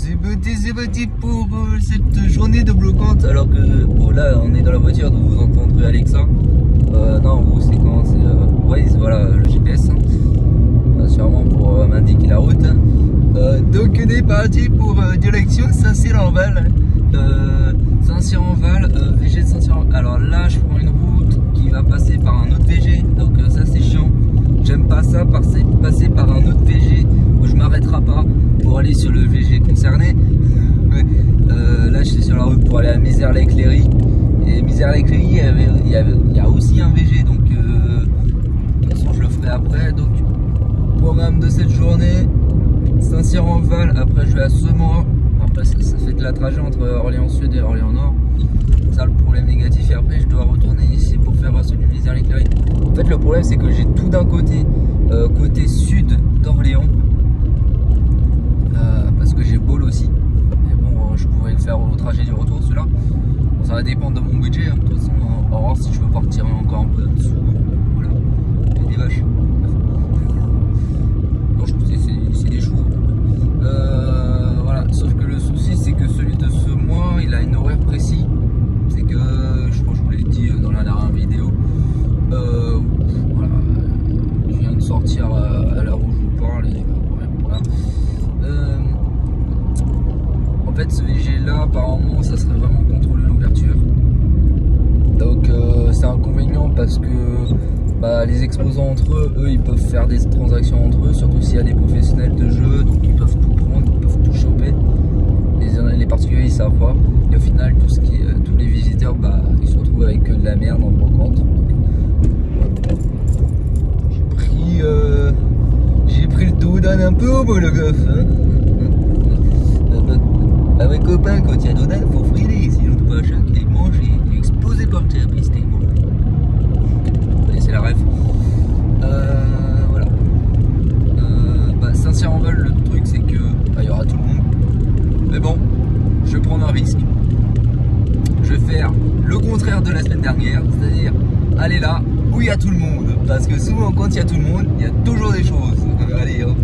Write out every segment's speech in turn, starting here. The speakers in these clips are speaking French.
c'est parti pour cette journée de brocante. Alors que bon, là on est dans la voiture, donc vous entendrez Alexa. Non, vous c'est quand c'est Waze, voilà le GPS. Hein. Sûrement pour m'indiquer la route. Donc on est parti pour direction Saint-Cyr-en-Val. Saint-Cyr-en-Val, VG de Saint-Cyr-en-Val. Alors là je prends une route qui va passer par un autre VG, donc ça c'est chiant. J'aime pas ça, passer par un autre VG où je m'arrêterai pas pour aller sur le VG concerné. Là je suis sur la route pour aller à Mézères-l'Écléry. Et Mézères-l'Écléry, il y a aussi un VG, donc de toute façon je le ferai après. Donc programme de cette journée, Saint-Cyr-en-Val, après je vais à Semur. Après ça fait de la trajet entre Orléans Sud et Orléans Nord. Ça le problème négatif, et après je dois retourner ici pour faire celui de Mézères-l'Écléry. En fait le problème c'est que j'ai tout d'un côté, côté sud d'Orléans, parce que j'ai Baule aussi. Mais bon, je pourrais le faire au trajet du retour celui-là. Bon, ça va dépendre de mon budget, hein. De toute façon on va voir si je peux partir encore un peu en dessous. Voilà, il y a des vaches. Non, je trouve que c'est des choux. Voilà, sauf que le souci c'est que celui de ce mois il a une horaire précis. C'est que je crois que je vous l'ai dit dans la dernière vidéo. Voilà, je viens de sortir à l'heure où je vous parle et voilà. En fait ce VG là apparemment ça serait vraiment contrôler l'ouverture. Donc c'est inconvénient parce que les exposants entre eux, ils peuvent faire des transactions entre eux, surtout s'il y a des professionnels de jeu, donc ils peuvent tout prendre, ils peuvent tout choper. Les particuliers ils savent pas, et au final tous les visiteurs ils se retrouvent avec que de la merde en brocante. J'ai pris le dos d'un un peu au Molotov, hein. Avec copain, quand il y a Donald, il faut friler, sinon tout pas chat qui mange et il est explosé par le service, c'était bon. Vous connaissez la ref. Voilà. Saint-Cyr-en-Val, le truc c'est que il y aura tout le monde. Mais bon, je vais prendre un risque. Je vais faire le contraire de la semaine dernière, c'est-à-dire aller là où il y a tout le monde. Parce que souvent quand il y a tout le monde, il y a toujours des choses. Allez hop,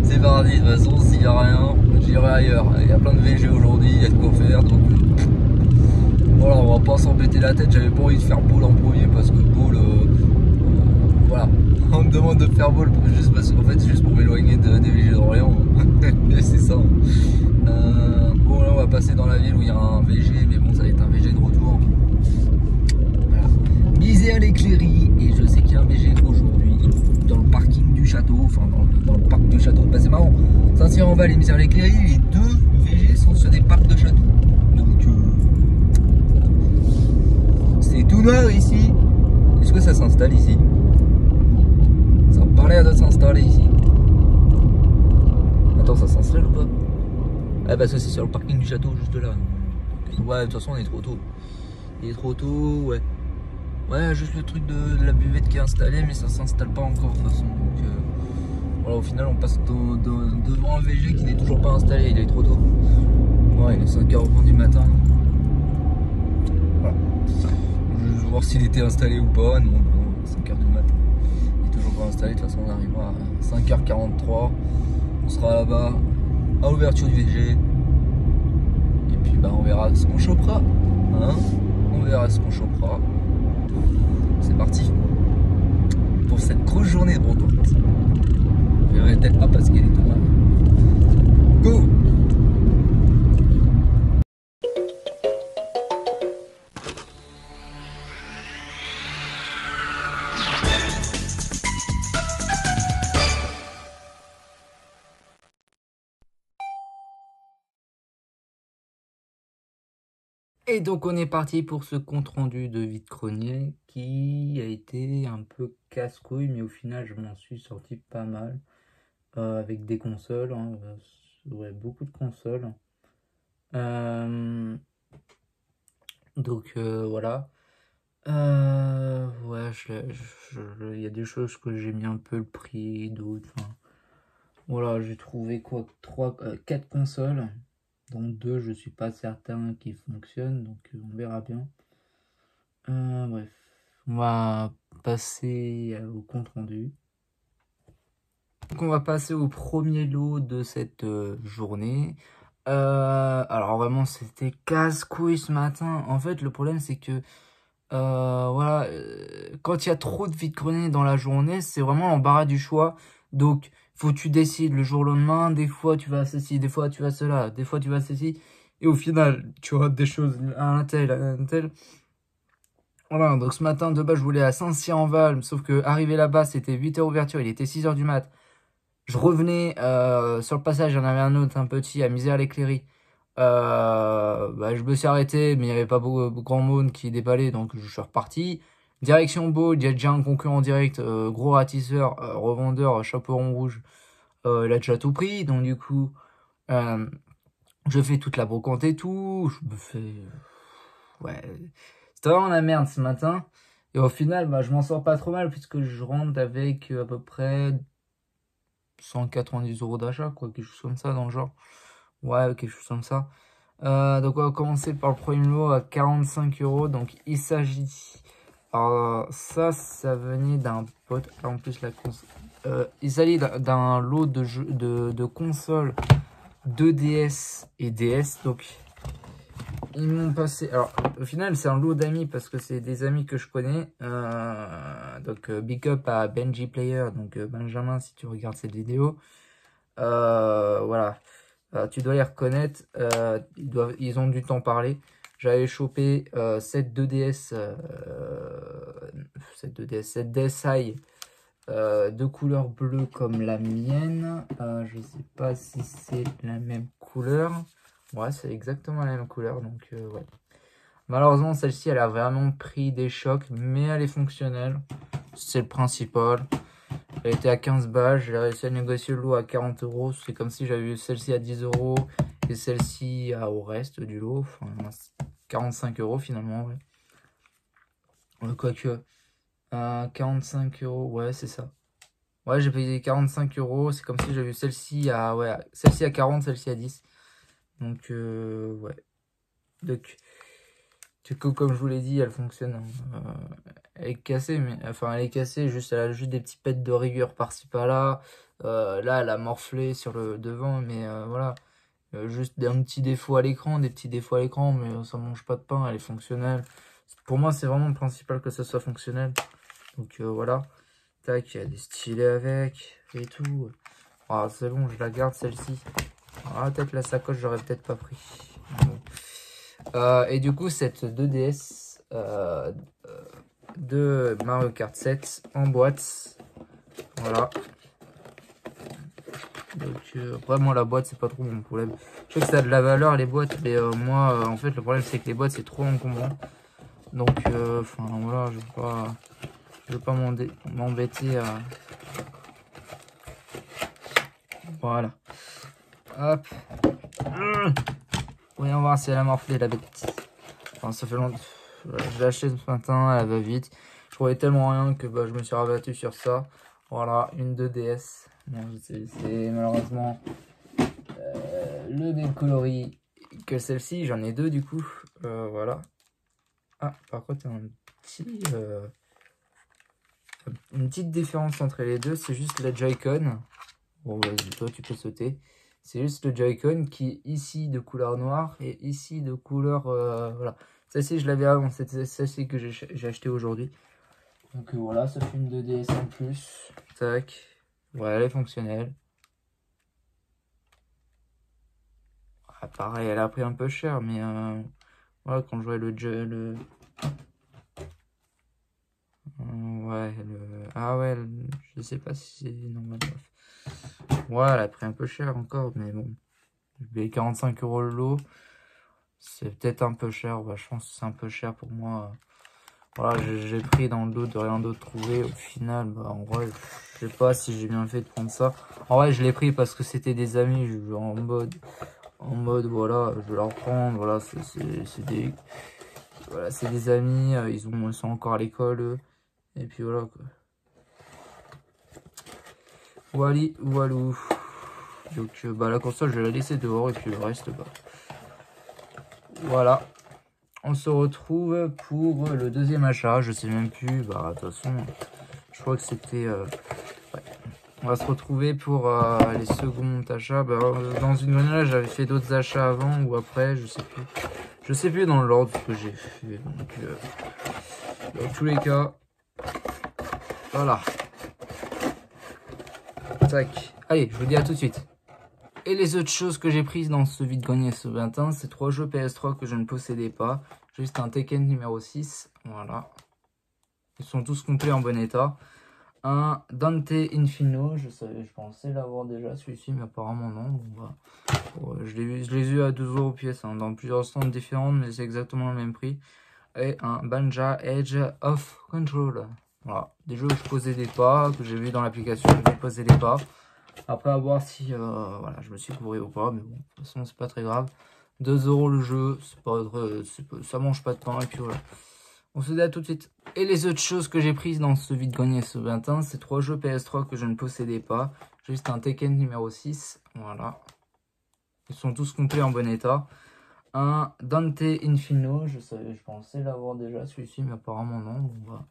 c'est parti. De toute façon, s'il n'y a rien, j'irai ailleurs. Il y a plein de VG aujourd'hui, il y a de quoi faire. Donc voilà, on va pas s'embêter la tête. J'avais pas envie de faire Baule en premier parce que Baule, voilà. On me demande de faire Baule juste parce qu'en fait c'est juste pour m'éloigner des VG d'Orléans. C'est ça. Bon là on va passer dans la ville où il y a un VG, mais bon ça va être un VG de retour. Voilà. Mézères-l'Écléry, et je sais qu'il y a un VG aujourd'hui dans le parking du château, enfin dans le parc du château. C'est marrant, Saint-Cyr-en-Val et Mézères-l'Écléry, les deux VG sont sur des parcs de château. Donc c'est tout noir ici. Est-ce que ça s'installe ici? Ça me parlait de s'installer ici. Attends, ça s'installe ou pas? Ah parce que c'est sur le parking du château juste là. Ouais, de toute façon on est trop tôt. Il est trop tôt, ouais. Ouais, juste le truc de la buvette qui est installée, mais ça s'installe pas encore de toute façon. Donc voilà, au final on passe devant un VG qui n'est toujours pas installé, il est trop tôt. Ouais, il est 5h20 du matin. Voilà. Je vais voir s'il était installé ou pas. Non, 5h du matin. Il est toujours pas installé, de toute façon on arrivera à 5h43. On sera là-bas à l'ouverture du VG. Et puis on verra ce qu'on chopera. Hein, on verra ce qu'on chopera. C'est parti pour cette grosse journée de brocante. Je verrai peut-être pas parce qu'il est tout mal. Go! Et donc on est parti pour ce compte rendu de vide-grenier qui a été un peu casse-couille, mais au final je m'en suis sorti pas mal avec des consoles, hein, ouais, beaucoup de consoles. Donc voilà. Ouais, il y a des choses que j'ai mis un peu le prix, d'autres. Voilà, j'ai trouvé quoi, 4 consoles. Donc 2, je suis pas certain qu'ils fonctionnent, donc on verra bien. Bref, on va passer au compte rendu. Donc on va passer au premier lot de cette journée. Alors vraiment, c'était casse-couille ce matin. En fait, le problème, c'est que, voilà, quand il y a trop de vide-grenier dans la journée, c'est vraiment l'embarras du choix. Donc, faut que tu décides le jour au lendemain. Des fois, tu vas à ceci, des fois, tu vas à cela, des fois, tu vas à ceci. Et au final, tu rates des choses à un tel, à un tel. Voilà, donc ce matin, de base, je voulais à Saint-Cyr-en-Val, sauf que arrivé là-bas, c'était 8h ouverture, il était 6h du mat. Je revenais sur le passage, il y en avait un autre, un petit, à Misère-l'Éclairie. Bah, je me suis arrêté, mais il n'y avait pas beaucoup grand monde qui déballait, donc je suis reparti. Direction Beau, il y a déjà un concurrent direct, gros ratisseur, revendeur, chaperon rouge. Il a déjà tout pris, donc du coup, euh, je fais toute la brocante et tout. Je me fais... Ouais, c'était vraiment la merde ce matin. Et au final, bah, je m'en sors pas trop mal, puisque je rentre avec à peu près 190 € d'achat, quoi, quelque chose comme ça dans le genre. Ouais, quelque chose comme ça. Donc on va commencer par le premier lot à 45 €. Donc il s'agit... Alors ça venait d'un pote. Ah, en plus la console... il s'agit d'un lot de, jeux, de consoles 2DS et DS. Donc ils m'ont passé... Alors au final c'est un lot d'amis parce que c'est des amis que je connais. Donc big up à Benji Player. Donc Benjamin si tu regardes cette vidéo. Voilà. Tu dois les reconnaître, ils ont dû t'en parler. J'avais chopé cette 2DS, cette DSi de couleur bleue comme la mienne. Je sais pas si c'est la même couleur. Ouais, c'est exactement la même couleur, donc ouais. Malheureusement, celle-ci, elle a vraiment pris des chocs, mais elle est fonctionnelle. C'est le principal. Elle était à 15 balles, j'ai réussi à négocier le lot à 40 €. C'est comme si j'avais eu celle-ci à 10 € et celle-ci au reste du lot. Enfin, 45 € finalement, ouais. Quoique, 45 €, ouais, c'est ça. Ouais, j'ai payé 45 €. C'est comme si j'avais eu celle-ci à, ouais, celle-ci à 40, celle-ci à 10. Donc, ouais. Donc, du coup, comme je vous l'ai dit, elle fonctionne. Elle est cassée, mais enfin, elle est cassée, juste, elle a juste des petits pets de rigueur par-ci par-là. Là, elle a morflé sur le devant, mais voilà. Juste un petit défaut à l'écran, des petits défauts à l'écran, mais ça mange pas de pain, elle est fonctionnelle. Pour moi, c'est vraiment le principal que ça soit fonctionnel. Donc voilà. Tac, il y a des stylets avec et tout. Ah, c'est bon, je la garde celle-ci. Ah, peut-être la sacoche, j'aurais peut-être pas pris. Bon. Et du coup, cette 2DS de Mario Kart 7 en boîte. Voilà. Donc, après, moi, la boîte, c'est pas trop mon problème. Je sais que ça a de la valeur, les boîtes, mais moi, en fait, le problème, c'est que les boîtes, c'est trop encombrant. Donc, enfin, voilà, je vais pas m'embêter à... Voilà. Hop. Voyons voir si elle a morflé, la bête. Enfin, ça fait longtemps. Je l'ai acheté ce matin, elle va vite. Je trouvais tellement rien que bah, je me suis rabattu sur ça. Voilà, une 2DS. Bon, c'est malheureusement le même coloris que celle-ci. J'en ai deux du coup. Voilà. Ah, par contre, une petite différence entre les deux, c'est juste la Joy-Con. Bon, vas-y, toi, tu peux sauter. C'est juste le Joy-Con qui est ici de couleur noire et ici de couleur... voilà. Celle-ci, je l'avais avant. C'est celle-ci que j'ai acheté aujourd'hui. Donc voilà, ça fait une 2DS en plus. Tac. Ouais, elle est fonctionnelle. Ah, pareil, elle a pris un peu cher, mais voilà, quand je voyais ouais, ah ouais, je sais pas si c'est normal. Ouais, elle a pris un peu cher encore, mais bon. Je paye 45 € le lot. C'est peut-être un peu cher. Bah, je pense que c'est un peu cher pour moi. Voilà, j'ai pris dans le dos de rien d'autre trouvé. Au final, bah, en vrai, je sais pas si j'ai bien fait de prendre ça. En vrai, je l'ai pris parce que c'était des amis. En mode, voilà, je vais leur prendre. Voilà, voilà, c'est des amis. Ils sont encore à l'école, eux. Et puis voilà, quoi. Wally, walou. Donc, bah, la console, je vais la laisser dehors. Et puis le reste, bah, voilà. On se retrouve pour le deuxième achat. Je sais même plus. Bah, de toute façon, je crois que c'était... ouais. On va se retrouver pour les seconds achats. Bah, dans une grenière, j'avais fait d'autres achats avant ou après, je sais plus. Je sais plus dans l'ordre que j'ai fait. Donc, dans tous les cas, voilà. Tac. Allez, je vous dis à tout de suite. Et les autres choses que j'ai prises dans ce vide-grenier ce matin, c'est 3 jeux PS3 que je ne possédais pas. Juste un Tekken numéro 6. Voilà. Ils sont tous complets en bon état. Un Dante Inferno. Je pensais l'avoir déjà celui-ci, mais apparemment non. Bon, bah, je l'ai eu à 2 € pièce, hein, dans plusieurs stands différents, mais c'est exactement le même prix. Et un Banja Edge of Control. Voilà. Des jeux que je possédais pas, que j'ai vu dans l'application, je ne possédais pas. Après, à voir si voilà, je me suis couru ou pas, mais bon, de toute façon, c'est pas très grave. 2 € le jeu, ça mange pas de pain, et puis voilà. On se dit à tout de suite. Et les autres choses que j'ai prises dans ce vide-grenier ce matin, c'est 3 jeux PS3 que je ne possédais pas. Juste un Tekken numéro 6, voilà. Ils sont tous complets en bon état. Un Dante Inferno, je pensais l'avoir déjà celui-ci, mais apparemment non. Bon, bah,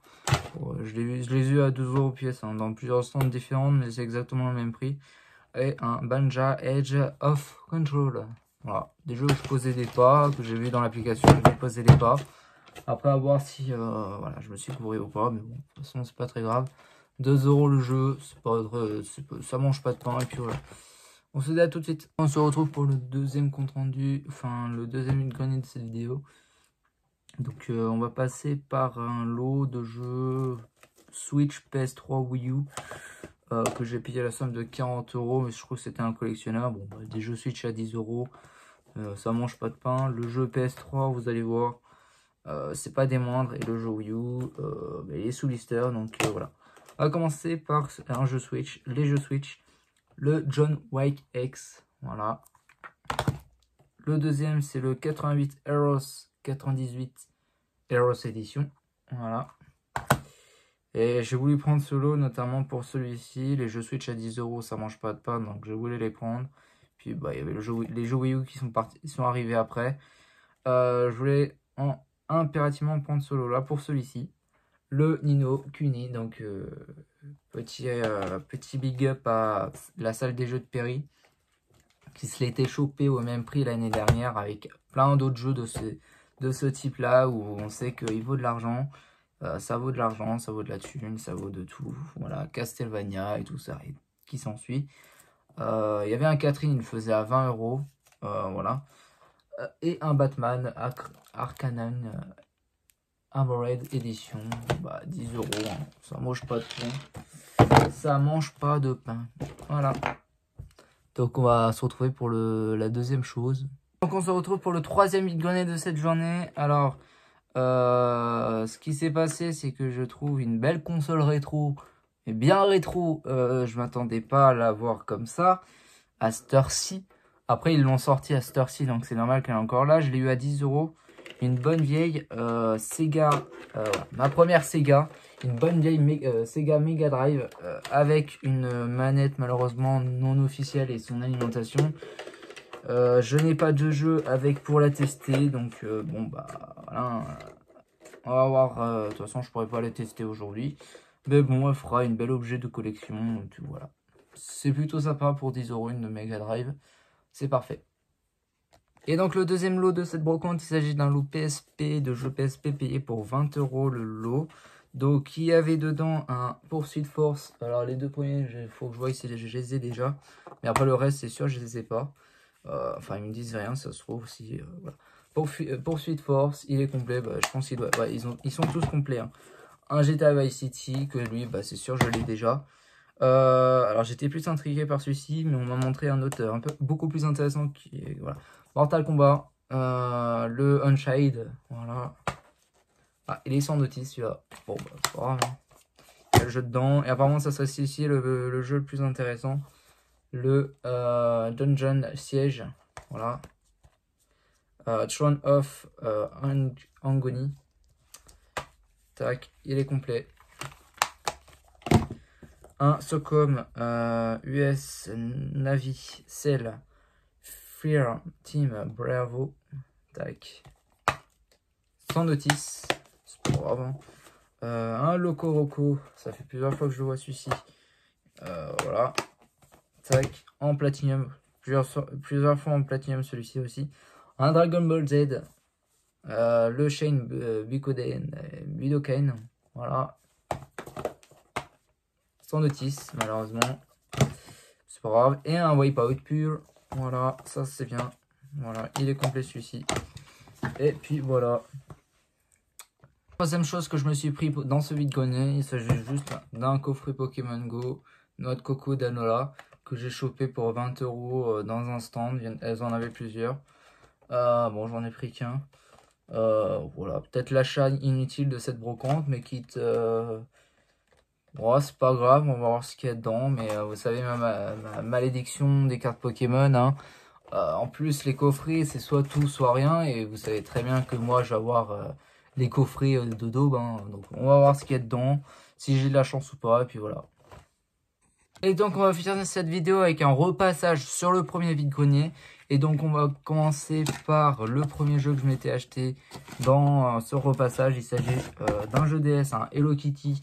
je l'ai eu à 2 € pièce, hein, dans plusieurs stands différents, mais c'est exactement le même prix. Et un Banja Edge of Control. Voilà, des jeux que je possédais pas, que j'ai vu dans l'application, je ne possédais pas. Après, à voir si voilà, je me suis couru ou pas, mais bon, de toute façon, c'est pas très grave. 2 € le jeu, ça mange pas de pain, et puis voilà. On se dit à tout de suite. On se retrouve pour le deuxième compte rendu, enfin le deuxième vide-grenier de cette vidéo. Donc on va passer par un lot de jeux Switch, PS3, Wii U que j'ai payé à la somme de 40 €, mais je trouve que c'était un collectionneur. Bon, bah, des jeux Switch à 10 €, ça mange pas de pain. Le jeu PS3, vous allez voir, c'est pas des moindres. Et le jeu Wii U, il est sous blister, donc voilà. On va commencer par un jeu Switch, les jeux Switch. Le John Wick X, voilà. Le deuxième, c'est le 88 Heroes 98 Heroes Edition, voilà. Et j'ai voulu prendre ce lot notamment pour celui-ci. Les jeux Switch à 10 €, ça mange pas de pain, donc je voulais les prendre. Puis bah, il y avait les jeux Wii U qui sont arrivés après. Je voulais impérativement prendre ce lot là pour celui-ci. Le Nino Kuni, donc petit big up à la salle des jeux de Perry, qui se l'était chopé au même prix l'année dernière avec plein d'autres jeux de ce type là, où on sait qu'il vaut de l'argent, ça vaut de l'argent, ça vaut de la thune, ça vaut de tout, voilà, Castlevania et tout ça et qui s'ensuit. Il y avait un Catherine, il faisait à 20 €, voilà, et un Batman Arcanine Armored Edition, bah 10 €, hein. Ça mange pas de pain. Ça mange pas de pain. Voilà. Donc on va se retrouver pour la deuxième chose. Donc on se retrouve pour le troisième vide-grenier de cette journée. Alors, ce qui s'est passé, c'est que je trouve une belle console rétro. Mais bien rétro, je m'attendais pas à la voir comme ça, à cette heure-ci. Après, ils l'ont sorti à cette heure-ci, donc c'est normal qu'elle est encore là. Je l'ai eu à 10 €. Une bonne vieille Sega, ma première Sega, une bonne vieille Sega Mega Drive avec une manette malheureusement non officielle et son alimentation. Je n'ai pas de jeu avec pour la tester, donc bon bah voilà, on va voir. De toute façon, je pourrais pas la tester aujourd'hui, mais bon, elle fera une belle objet de collection. Donc voilà, c'est plutôt sympa pour 10 € une Mega Drive, c'est parfait. Et donc le deuxième lot de cette brocante, il s'agit d'un lot PSP, de jeux PSP payé pour 20 € le lot. Donc il y avait dedans un Pursuit Force. Alors les deux premiers, il faut que je voie si je les ai déjà. Mais après le reste, c'est sûr, je les ai pas. Enfin, ils me disent rien, ça se trouve si... voilà. Pursuit Force, il est complet. Bah, je pense qu'ils ils sont tous complets, hein. Un GTA Vice City, que lui, bah, c'est sûr, je l'ai déjà. Alors j'étais plus intrigué par celui-ci, mais on m'a montré un autre beaucoup plus intéressant qui est... Voilà. Mortal Kombat, le Unshade, voilà. Ah, il est sans notice celui-là. Bon, bah, c'est pas grave, hein. Il y a le jeu dedans. Et apparemment, ça serait ici le jeu le plus intéressant. Le Dungeon Siege, voilà. Throne of Angoni. Tac, il est complet. Un Socom US Navy Cell Fear Team Bravo. Tac. Sans notice. C'est pas grave, hein. Un Loco Roco. Ça fait plusieurs fois que je le vois celui-ci. Voilà. Tac, en platinium. Plusieurs fois en platinium celui-ci aussi. Un Dragon Ball Z. Le Shane Budokan. Voilà. Sans notice, malheureusement. C'est pas grave. Et un Wipeout pur. Voilà, ça c'est bien. Voilà, il est complet celui-ci. Et puis voilà. Troisième chose que je me suis pris dans ce vide-grenier, il s'agit juste d'un coffret Pokémon Go, Noix de Coco d'Anola, que j'ai chopé pour 20 € dans un stand. Elles en avaient plusieurs. Bon, j'en ai pris qu'un. Voilà, peut-être l'achat inutile de cette brocante, mais quitte... Bon, c'est pas grave, on va voir ce qu'il y a dedans. Mais vous savez, ma malédiction des cartes Pokémon, hein. En plus, les coffrets, c'est soit tout, soit rien. Et vous savez très bien que moi, je vais avoir les coffrets de daube. Hein. Donc, on va voir ce qu'il y a dedans, si j'ai de la chance ou pas. Et puis voilà. Et donc, on va finir cette vidéo avec un repassage sur le premier vide-grenier. Et donc, on va commencer par le premier jeu que je m'étais acheté dans ce repassage. Il s'agit d'un jeu DS, un Hello Kitty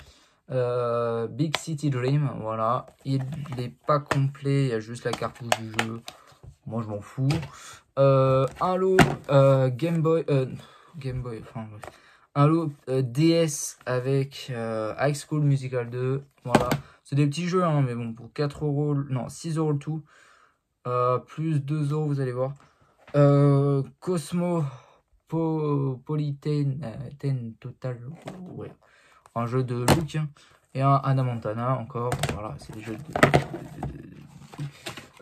Big City Dream. Voilà. Il n'est pas complet, il y a juste la cartouche du jeu. Moi, je m'en fous. Un lot Game Boy, enfin, un lot DS avec High School Musical 2. Voilà. C'est des petits jeux, hein, mais bon, pour 4 €, non, 6 € le tout. Plus 2 €, vous allez voir. Cosmopolitan Total. Ouais. Un jeu de look. Hein. Et un Hannah Montana, encore. Voilà, c'est des jeux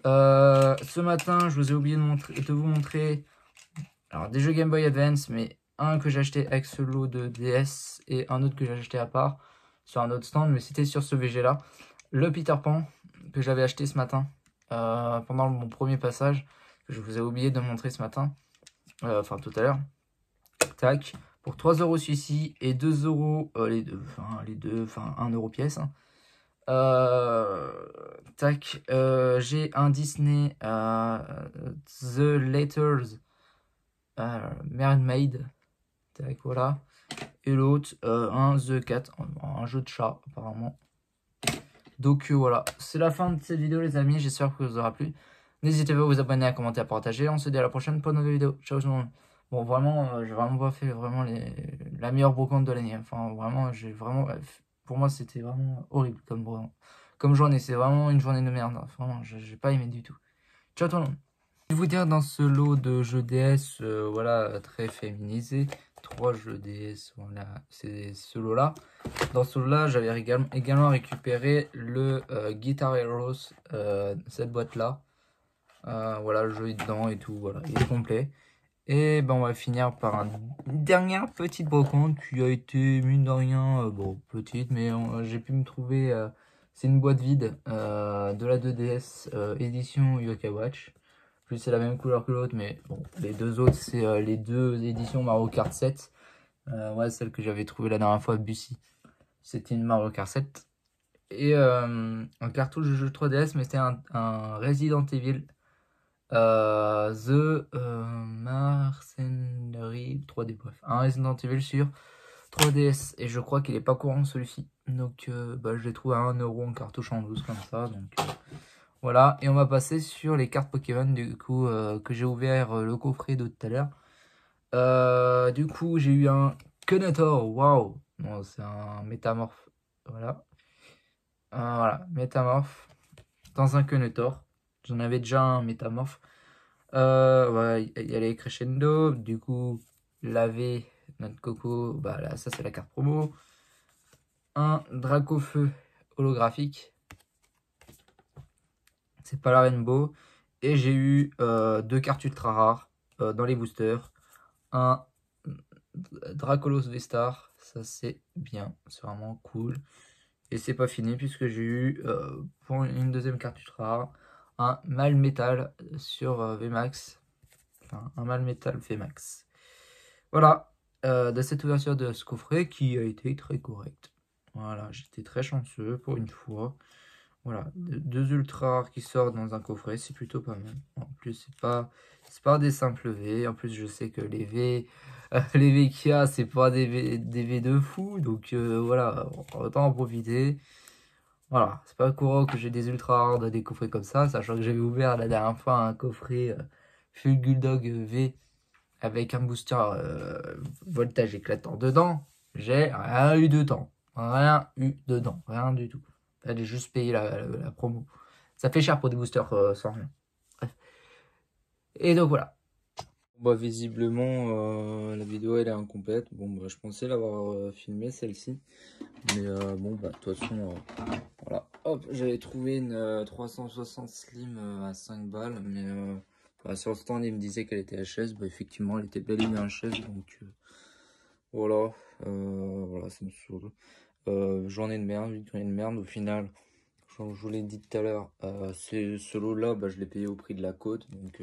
ce matin, je vous ai oublié de vous montrer alors, des jeux Game Boy Advance, mais un que j'ai acheté avec ce lot de DS et un autre que j'ai acheté à part sur un autre stand, mais c'était sur ce VG là. Le Peter Pan que j'avais acheté ce matin pendant mon premier passage, que je vous ai oublié de montrer ce matin, enfin tout à l'heure. Tac, pour 3 € celui-ci et 2 € les deux, enfin 1 € pièce. Hein. Tac, j'ai un Disney The Letters Mermaid. Tac, voilà. Et l'autre, un The Cat, un jeu de chat apparemment. Donc voilà, c'est la fin de cette vidéo les amis, j'espère que ça vous aura plu. N'hésitez pas à vous abonner, à commenter, à partager. On se dit à la prochaine pour une nouvelle vidéo. Ciao tout le monde. Bon vraiment, j'ai vraiment pas fait vraiment la meilleure brocante de l'année. Enfin vraiment, pour moi c'était vraiment horrible comme journée. C'est vraiment une journée de merde. Hein. Vraiment, j'ai pas aimé du tout. Ciao tout le monde. Je vais vous dire dans ce lot de jeux DS, voilà, très féminisé. 3 jeux DS, voilà, c'est ce lot là. Dans ce lot là, j'avais également récupéré le Guitar Heroes, cette boîte là. Voilà, le jeu est dedans et tout, voilà, il est complet. Et ben on va finir par une dernière petite brocante qui a été, mine de rien, bon, petite, mais j'ai pu me trouver, c'est une boîte vide de la 2DS édition Yokai Watch. Plus c'est la même couleur que l'autre, mais bon, les deux autres, c'est les deux éditions Mario Kart 7. Ouais, celle que j'avais trouvée la dernière fois à Bussy. C'était une Mario Kart 7. Et un cartouche de jeu 3DS, mais c'était un Resident Evil. Mercenary 3D, bref. Un Resident Evil sur 3DS. Et je crois qu'il est pas courant celui-ci. Donc bah, je l'ai trouvé à 1 € en cartouche en 12 comme ça. Donc voilà. Et on va passer sur les cartes Pokémon du coup que j'ai ouvert le coffret de tout à l'heure. Du coup j'ai eu un Kenetor. Waouh. Bon, c'est un métamorphe. Voilà. Voilà. Métamorphe. Dans un Kenetor. J'en avais déjà un métamorphe. Ouais, il y a les crescendo. Du coup, laver notre coco. Bah là, ça c'est la carte promo. Un Dracofeu holographique. C'est pas la Rainbow. Et j'ai eu 2 cartes ultra rares dans les boosters. Un Dracolos V-Star. Ça c'est bien. C'est vraiment cool. Et c'est pas fini puisque j'ai eu pour une deuxième carte ultra rare. Un Malmetal sur VMAX. Enfin, un Malmetal VMAX. Voilà. De cette ouverture de ce coffret qui a été très correcte. Voilà, j'étais très chanceux pour une fois. Voilà, 2 ultra rares qui sortent dans un coffret, c'est plutôt pas mal. En plus, c'est pas des simples V. En plus, je sais que les V qu'il y a, c'est pas des V de fou. Donc voilà, autant en profiter. Voilà, c'est pas courant que j'ai des ultra rares des coffrets comme ça, sachant que j'avais ouvert la dernière fois un coffret Full Bulldog V avec un booster voltage éclatant dedans. J'ai rien eu dedans. Rien eu dedans. Rien du tout. J'ai juste payé la promo. Ça fait cher pour des boosters sans rien. Bref. Et donc voilà. Bah visiblement la vidéo elle est incomplète. Bon bah je pensais l'avoir filmé celle-ci. Mais bon bah de toute façon voilà. Hop, j'avais trouvé une 360 Slim à 5 balles. Mais bah, sur le stand il me disait qu'elle était HS. Bah effectivement elle était bel et bien HS. Donc voilà. Voilà ça me saoule. Journée de merde, journée de merde au final. Comme je vous l'ai dit tout à l'heure, ce lot là bah, je l'ai payé au prix de la côte. Donc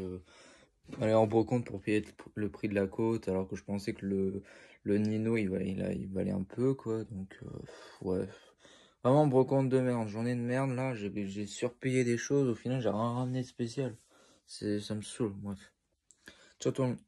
aller en brocante pour payer le prix de la côte, alors que je pensais que le Nino il valait un peu quoi. Donc ouais, vraiment brocante de merde, journée de merde là. J'ai surpayé des choses, au final j'ai rien ramené de spécial. Ça me saoule. Bref, ciao tout le monde.